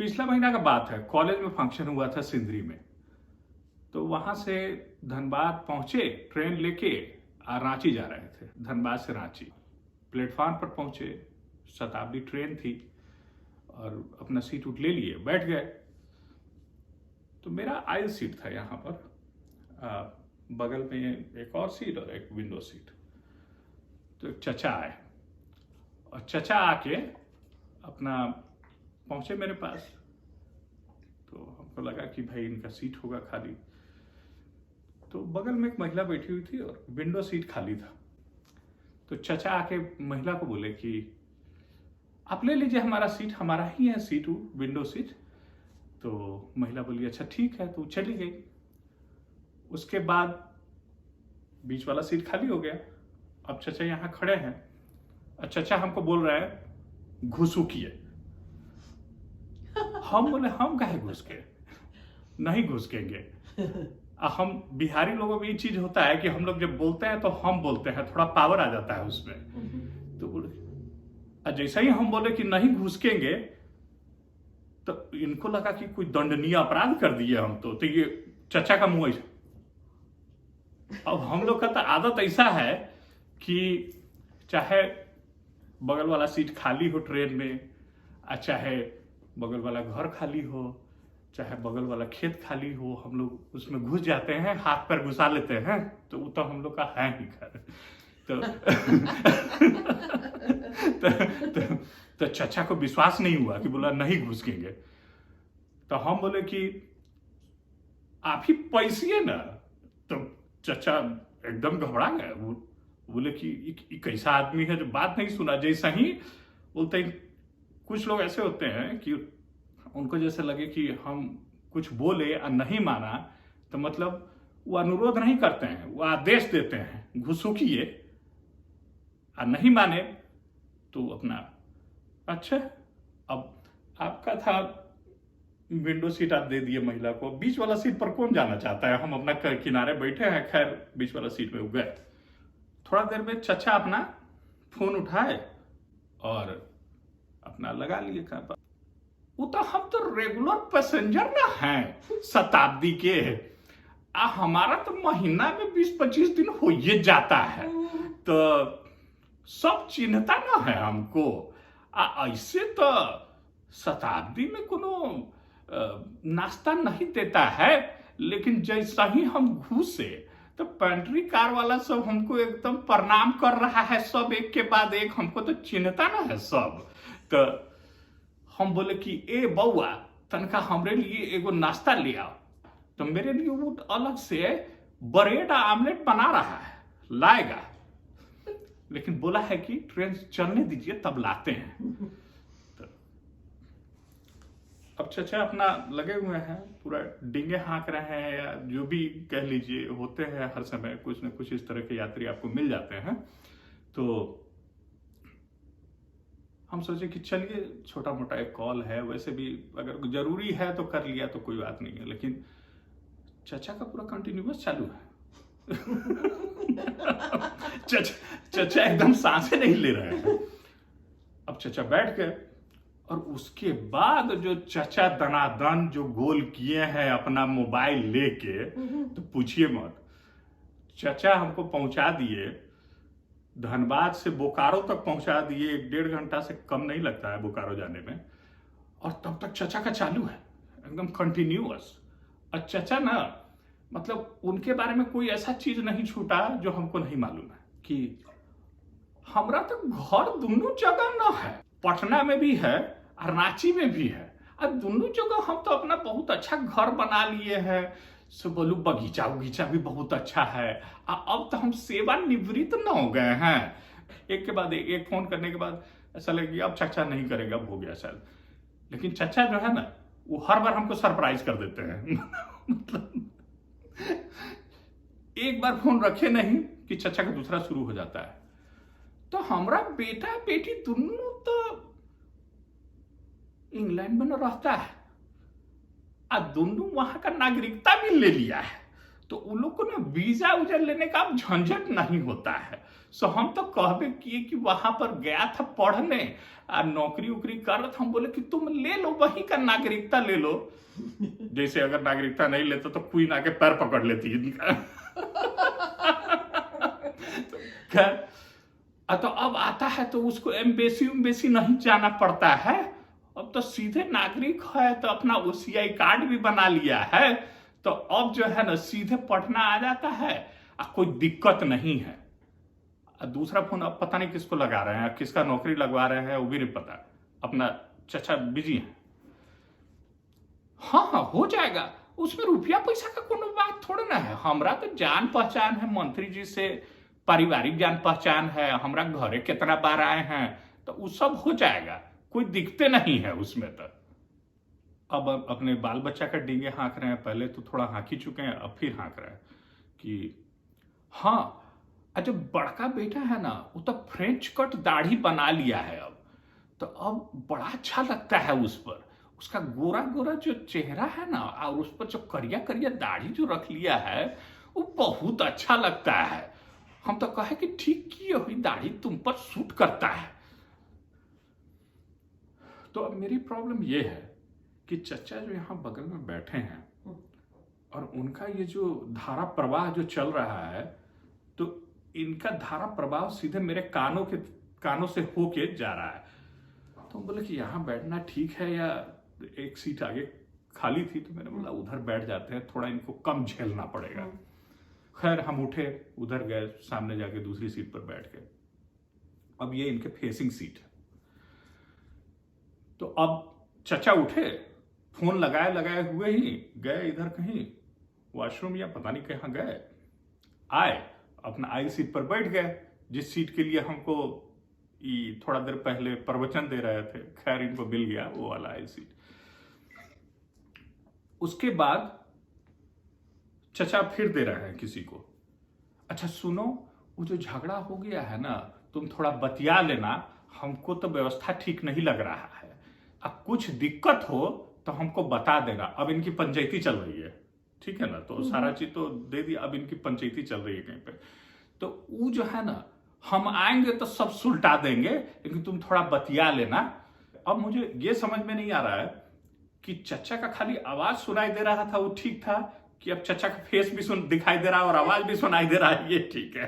पिछला महीना का बात है, कॉलेज में फंक्शन हुआ था सिंदरी में। तो वहां से धनबाद पहुंचे ट्रेन लेके, रांची जा रहे थे, धनबाद से रांची। प्लेटफॉर्म पर पहुंचे, शताब्दी ट्रेन थी और अपना सीट उठ ले लिए, बैठ गए। तो मेरा आयल सीट था यहाँ पर, बगल में एक और सीट और एक विंडो सीट। तो एक चचा आए और चचा आके अपना पहुंचे मेरे पास। तो हमको लगा कि भाई इनका सीट होगा खाली। तो बगल में एक महिला बैठी हुई थी और विंडो सीट खाली था। तो चचा आके महिला को बोले कि आप ले लीजिए हमारा सीट, हमारा ही है सीट, विंडो सीट। तो महिला बोली अच्छा ठीक है, तो चली गई। उसके बाद बीच वाला सीट खाली हो गया। अब चचा यहाँ खड़े हैं और चचा हमको बोल रहे हैं घुसूकिए। हम बोले हम काहे घुस के, नहीं घुसकेंगे। हम बिहारी लोगों में ये चीज होता है कि हम लोग जब बोलते हैं तो हम बोलते हैं, थोड़ा पावर आ जाता है उसमें। तो बोले जैसा ही हम बोले कि नहीं घुसकेंगे, तो इनको लगा कि कोई दंडनीय अपराध कर दिए हम। तो ये चचा का मुंह ऐसा। अब हम लोग का तो आदत ऐसा है कि चाहे बगल वाला सीट खाली हो ट्रेन में, चाहे बगल वाला घर खाली हो, चाहे बगल वाला खेत खाली हो, हम लोग उसमें घुस जाते हैं, हाथ पैर घुसा लेते हैं। तो वो तो हम लोग का है ही घर। तो तो चचा को विश्वास नहीं हुआ कि बोला नहीं घुसकेंगे। तो हम बोले कि आप ही पैसिए ना। तो चचा एकदम घबरा गए। वो बोले कि ये कैसा आदमी है जो बात नहीं सुना। जैसा ही बोलते ही कुछ लोग ऐसे होते हैं कि उनको जैसे लगे कि हम कुछ बोले और नहीं माना, तो मतलब वो अनुरोध नहीं करते हैं, वो आदेश देते हैं घुसूकिए, और नहीं माने तो अपना अच्छा। अब आपका था विंडो सीट, आप दे दिए महिला को। बीच वाला सीट पर कौन जाना चाहता है, हम अपना किनारे बैठे हैं। खैर बीच वाला सीट में गए। थोड़ा देर में चचा अपना फोन उठाए और अपना लगा लिए कान पर। वो तो हम तो रेगुलर पैसेंजर ना हैं शताब्दी के, हमारा तो महीना में 20-25 दिन हो ये जाता है, तो सब चिन्हता ना है हमको। ऐसे तो शताब्दी में कोनो नाश्ता नहीं देता है। लेकिन जैसा ही हम घुसे तो पेंट्री कार वाला सब हमको एकदम प्रणाम कर रहा है, सब एक के बाद एक, हमको तो चिन्हता ना है सब। तो हम बोले कि ए बउआ तनका हमरे लिए एगो नाश्ता ले आओ। तो मेरे लिए वो अलग से ब्रेड आमलेट बना रहा है, लाएगा, लेकिन बोला है कि ट्रेन चलने दीजिए तब लाते हैं। तो अब चचा अपना लगे हुए हैं, पूरा डिंगे हाँक रहे हैं, या जो भी कह लीजिए, होते हैं हर समय कुछ न कुछ इस तरह के यात्री आपको मिल जाते हैं। तो हम सोचे कि चलिए छोटा मोटा एक कॉल है, वैसे भी अगर जरूरी है तो कर लिया तो कोई बात नहीं है। लेकिन चचा का पूरा कंटिन्यूअस चालू है। चचा एकदम सांसें नहीं ले रहे हैं। अब चचा बैठ गए और उसके बाद जो चचा दनादन जो गोल किए हैं अपना मोबाइल लेके, तो पूछिए मत। चचा हमको पहुंचा दिए धनबाद से बोकारो तक, पहुंचा दिए। 1-1.5 घंटा से कम नहीं लगता है बोकारो जाने में। और तब तक चचा का चालू है एकदम कंटिन्यूअस। और चचा ना, मतलब उनके बारे में कोई ऐसा चीज नहीं छूटा जो हमको नहीं मालूम है। कि हमरा तो घर दोनों जगह ना है, पटना में भी है और रांची में भी है। और दोनों जगह हम तो अपना बहुत अच्छा घर बना लिए हैं। सो बोलू बगीचा उगीचा भी बहुत अच्छा है। अब तो हम सेवानिवृत्त न हो गए हैं। एक के बाद एक फोन करने के बाद ऐसा लगे कि अब चचा नहीं करेगा, अब हो गया शायद। लेकिन चचा जो है ना, वो हर बार हमको सरप्राइज कर देते हैं। मतलब एक बार फोन रखे नहीं कि चचा का दूसरा शुरू हो जाता है। तो हमारा बेटा बेटी दोनों तो इंग्लैंड में रहता है, दोनों वहां का नागरिकता भी ले लिया है। तो उन लोग को ना वीजा उजा लेने का अब झंझट नहीं होता है। सो हम तो कहबे किए कि वहां पर गया था पढ़ने और नौकरी उकरी कर रहा था, हम बोले कि तुम ले लो वहीं का नागरिकता ले लो। जैसे अगर नागरिकता नहीं लेते तो क्वीन आके पैर पकड़ लेती इनका। खैर, तो अब आता है तो उसको एम्बेसी नहीं जाना पड़ता है, अब तो सीधे नागरिक है, तो अपना ओसीआई कार्ड भी बना लिया है, तो अब जो है ना सीधे पटना आ जाता है, कोई दिक्कत नहीं है। दूसरा फोन अब पता नहीं किसको लगा रहे हैं, किसका नौकरी लगवा रहे हैं वो भी नहीं पता, अपना चचा बिजी है। हाँ हो जाएगा, उसमें रुपया पैसा का कोनो बात थोड़ा ना है। हमरा तो जान पहचान है मंत्री जी से, पारिवारिक जान पहचान है, हमरा घरे कितना बार आए हैं, तो वो सब हो जाएगा, कोई दिक्कत नहीं है उसमें। तो अब अपने बाल बच्चा का डींगे हाँक रहे हैं, पहले तो थोड़ा हाँक ही चुके हैं, अब फिर हाँक रहे हैं कि हाँ, जो बड़का बेटा है ना वो तो फ्रेंच कट दाढ़ी बना लिया है अब, तो अब बड़ा अच्छा लगता है उस पर, उसका गोरा गोरा जो चेहरा है ना और उस पर जो करिया करिया दाढ़ी जो रख लिया है वो बहुत अच्छा लगता है। हम तो कहे कि ठीक किए हुई दाढ़ी तुम पर सूट करता है। तो अब मेरी प्रॉब्लम ये है कि चचा जो यहाँ बगल में बैठे हैं और उनका ये जो धारा प्रवाह जो चल रहा है, तो इनका धारा प्रवाह सीधे मेरे कानों से होके जा रहा है। तो बोले कि यहाँ बैठना ठीक है, या एक सीट आगे खाली थी तो मैंने बोला उधर बैठ जाते हैं, थोड़ा इनको कम झेलना पड़ेगा। खैर हम उठे, उधर गए, सामने जाके दूसरी सीट पर बैठ गए। अब ये इनके फेसिंग सीट है। तो अब चचा उठे, फोन लगाए हुए ही गए इधर कहीं वॉशरूम या पता नहीं कहां गए, आए अपना आई सीट पर बैठ गए, जिस सीट के लिए हमको थोड़ा देर पहले प्रवचन दे रहे थे। खैर इनको मिल गया वो वाला आई सीट। उसके बाद चचा फिर दे रहे हैं किसी को, अच्छा सुनो वो जो झगड़ा हो गया है ना तुम थोड़ा बतिया लेना, हमको तो व्यवस्था ठीक नहीं लग रहा है, अब कुछ दिक्कत हो तो हमको बता देना। अब इनकी पंचायती चल रही है, ठीक है ना, तो सारा चीज तो दे दिया, अब इनकी पंचायती चल रही है कहीं पे, तो वो जो है ना हम आएंगे तो सब सुलटा देंगे, लेकिन तुम थोड़ा बतिया लेना। अब मुझे ये समझ में नहीं आ रहा है कि चचा का खाली आवाज सुनाई दे रहा था वो ठीक था, कि अब चचा का फेस भी दिखाई दे रहा है और आवाज भी सुनाई दे रहा है, ये ठीक है।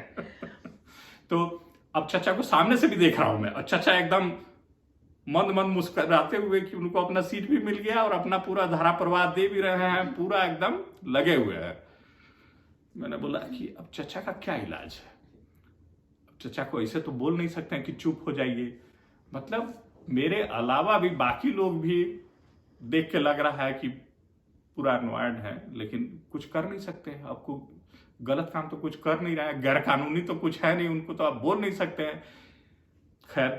तो अब चचा को सामने से भी देख रहा हूं मैं, और चचा एकदम मंद मुस्कुराते हुए कि उनको अपना सीट भी मिल गया और अपना पूरा धारा प्रवाह दे भी रहे हैं, पूरा एकदम लगे हुए हैं। मैंने बोला कि अब चचा का क्या इलाज है, चचा को ऐसे तो बोल नहीं सकते हैं कि चुप हो जाइए, मतलब मेरे अलावा भी बाकी लोग भी देख के लग रहा है कि पूरा अनवायर्ड है, लेकिन कुछ कर नहीं सकते हैं। आपको गलत काम तो कुछ कर नहीं रहा है, गैर कानूनी तो कुछ है नहीं, उनको तो आप बोल नहीं सकते हैं। खैर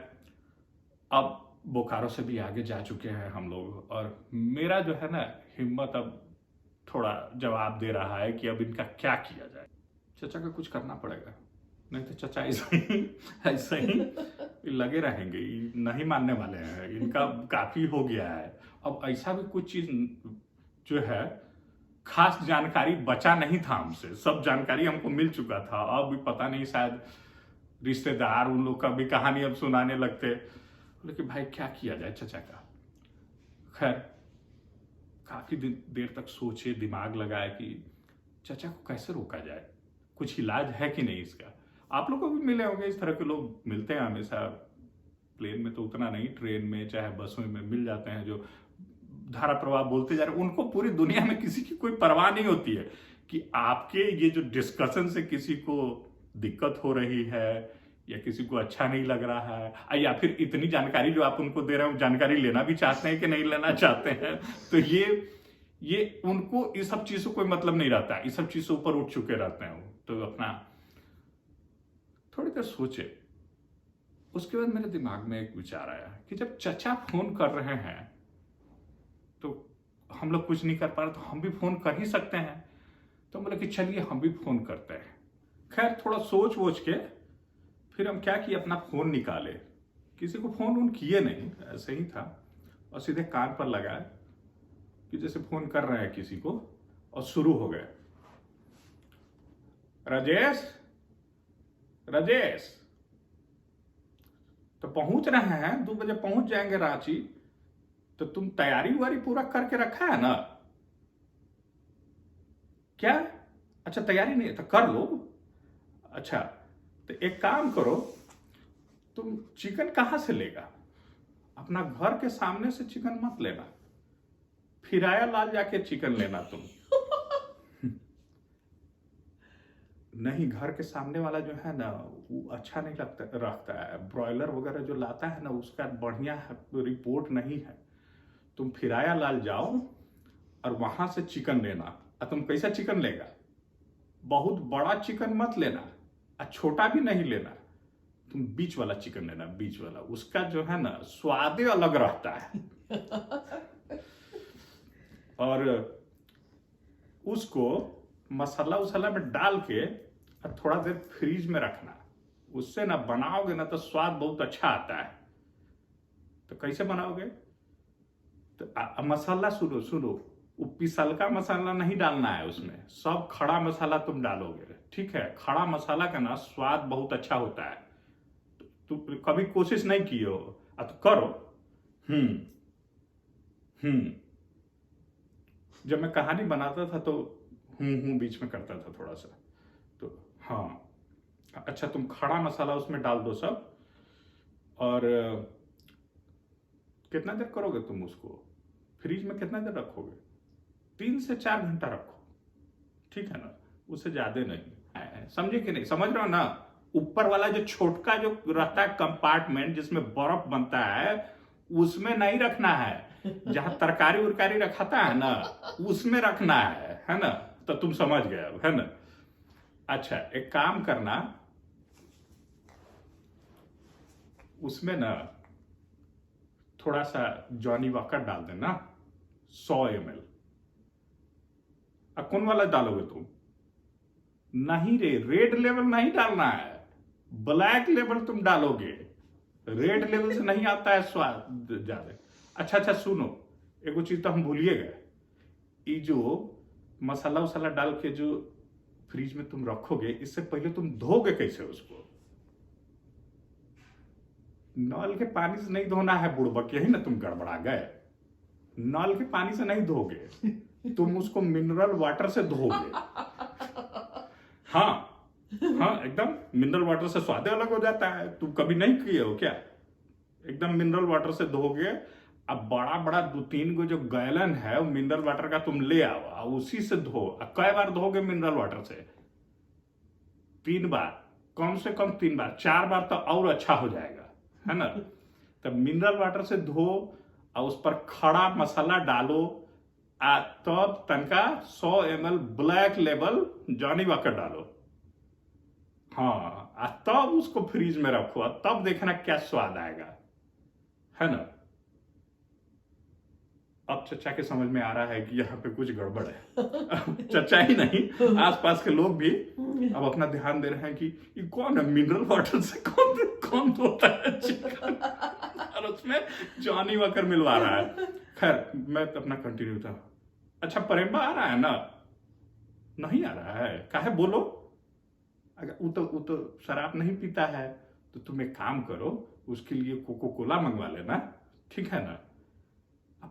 अब बोकारो से भी आगे जा चुके हैं हम लोग, और मेरा जो है ना हिम्मत अब थोड़ा जवाब दे रहा है कि अब इनका क्या किया जाए। चचा का कुछ करना पड़ेगा, नहीं तो चचा ऐसा ही लगे रहेंगे, नहीं मानने वाले हैं, इनका काफी हो गया है। अब ऐसा भी कुछ चीज जो है खास जानकारी बचा नहीं था हमसे, सब जानकारी हमको मिल चुका था। अब भी पता नहीं शायद रिश्तेदार उन लोग का भी कहानी अब सुनाने लगते, बोले कि भाई क्या किया जाए चचा का। खैर काफी देर तक सोचे, दिमाग लगाए कि चचा को कैसे रोका जाए, कुछ इलाज है कि नहीं इसका। आप लोग को भी मिले होंगे, इस तरह के लोग मिलते हैं हमेशा, प्लेन में तो उतना नहीं, ट्रेन में चाहे बसों में मिल जाते हैं जो धारा प्रवाह बोलते जा रहे हैं। उनको पूरी दुनिया में किसी की कोई परवाह नहीं होती है कि आपके ये जो डिस्कशन से किसी को दिक्कत हो रही है या किसी को अच्छा नहीं लग रहा है, या फिर इतनी जानकारी जो आप उनको दे रहे हो जानकारी लेना भी चाहते हैं कि नहीं लेना चाहते हैं। तो ये उनको इस सब चीजों कोई मतलब नहीं रहता है, इस सब चीज से ऊपर उठ चुके रहते हैं। तो अपना थोड़ी देर सोचे, उसके बाद मेरे दिमाग में एक विचार आया कि जब चचा फोन कर रहे हैं तो हम लोग कुछ नहीं कर पा रहे, तो हम भी फोन कर ही सकते हैं। तो बोले कि चलिए हम भी फोन करते हैं। खैर थोड़ा सोच वोच के फिर हम क्या किए, अपना फोन निकाले, किसी को फोन उन किए नहीं, ऐसे ही था, और सीधे कान पर लगाए कि जैसे फोन कर रहे हैं किसी को, और शुरू हो गए। राजेश, राजेश, तो पहुंच रहे हैं, 2 बजे पहुंच जाएंगे रांची। तो तुम तैयारी वारी पूरा करके रखा है ना? क्या? अच्छा, तैयारी नहीं है तो कर लो। अच्छा, तो एक काम करो, तुम चिकन कहां से लेगा? अपना घर के सामने से चिकन मत लेना, फिराया लाल जाके चिकन लेना तुम। नहीं, घर के सामने वाला जो है ना वो अच्छा नहीं रखता है। ब्रॉयलर वगैरह जो लाता है ना उसका बढ़िया रिपोर्ट नहीं है। तुम फिराया लाल जाओ और वहां से चिकन लेना। और तुम कैसा चिकन लेगा? बहुत बड़ा चिकन मत लेना और छोटा भी नहीं लेना, तुम बीच वाला चिकन लेना, बीच वाला। उसका जो है ना स्वाद अलग रहता है। और उसको मसाला उसाला में डाल के और थोड़ा देर फ्रीज में रखना। उससे ना बनाओगे ना तो स्वाद बहुत अच्छा आता है। तो कैसे बनाओगे? तो मसाला सुनो सुनो, वो पिसलका मसाला नहीं डालना है उसमें, सब खड़ा मसाला तुम डालोगे, ठीक है? खड़ा मसाला का ना स्वाद बहुत अच्छा होता है। तो कभी कोशिश नहीं किए हो तो करो। जब मैं कहानी बनाता था तो बीच में करता था थोड़ा सा। तो हाँ, अच्छा, तुम खड़ा मसाला उसमें डाल दो सब। और कितना देर करोगे तुम उसको? फ्रिज में कितना देर रखोगे? 3 से 4 घंटा रखो, ठीक है ना? उससे ज्यादा नहीं। समझे कि नहीं? समझ रहे हो ना? ऊपर वाला जो छोटका जो रहता है कंपार्टमेंट जिसमें बर्फ बनता है, उसमें नहीं रखना है। जहां तरकारी उरकारी रखाता है ना उसमें रखना है ना? तो तुम समझ गए अब, है ना? अच्छा, एक काम करना, उसमें ना थोड़ा सा जॉनी वॉकर डाल देना, 100 ml। कौन वाला डालोगे तुम? नहीं रे, रेड लेवल नहीं डालना है, ब्लैक लेवल तुम डालोगे। रेड लेवल से नहीं आता है स्वाद ज्यादा। अच्छा, सुनो, एक चीज तो हम भूलिए गए। ये जो मसाला उसाला डाल के जो फ्रिज में तुम रखोगे, इससे पहले तुम धोगे कैसे उसको? नल के पानी से नहीं धोना है बुड़बक, यही ना तुम गड़बड़ा गए। नल के पानी से नहीं धोगे, तुम उसको मिनरल वाटर से धोगे। हाँ, एकदम मिनरल वाटर से स्वाद अलग हो जाता है। तुम कभी नहीं किए हो क्या? एकदम मिनरल वाटर से धोगे। अब बड़ा बड़ा 2-3 गो जो गैलन है वो मिनरल वाटर का तुम ले आओ, उसी से धो। कई बार धोगे मिनरल वाटर से? 3 बार, कम से कम 3 बार। 4 बार तो और अच्छा हो जाएगा, है ना? तब मिनरल वाटर से धो और उस पर खड़ा मसाला डालो। तब तनका 100 ml black level Johnny walker डालो। हाँ, तब उसको फ्रीज में रखो, तब देखना क्या स्वाद आएगा, है ना? अब चचा के समझ में आ रहा है कि यहाँ पे कुछ गड़बड़ है। चचा ही नहीं, आसपास के लोग भी अब अपना ध्यान दे रहे हैं कि ये कौन है, मिनरल वाटर से कौन धोता है चिकन और उसमें जॉनी वॉकर मिलवा रहा है। खैर, मैं तो अपना कंटिन्यू था। अच्छा, प्रेमा आ रहा है ना? नहीं आ रहा है? काहे? बोलो। अगर वो तो शराब नहीं पीता है, तो तुम एक काम करो, उसके लिए कोको कोला मंगवा लेना, ठीक है ना?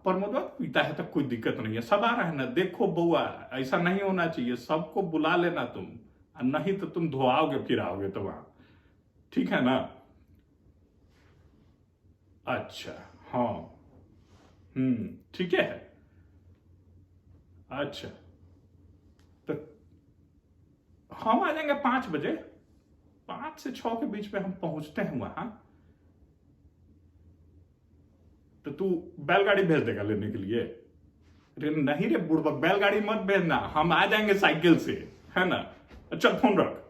प्रमोदवा पीता है तो कोई दिक्कत नहीं है, सब आ रहा है ना। देखो बउआ, ऐसा नहीं होना चाहिए, सबको बुला लेना तुम, नहीं तो तुम धोआओगे फिर आओगे तो वहां, ठीक है ना? अच्छा, हाँ, ठीक है। अच्छा, तो हम आ जाएंगे 5 बजे, 5 से 6 के बीच में हम पहुंचते हैं वहां। तो तू बैलगाड़ी भेज देगा लेने के लिए? अरे नहीं रे बुड़बक, बैलगाड़ी मत भेजना, हम आ जाएंगे साइकिल से, है ना? अच्छा, फोन रख।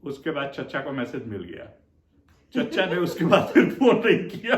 उसके बाद चचा को मैसेज मिल गया। चचा ने उसके बाद फिर फोन नहीं किया।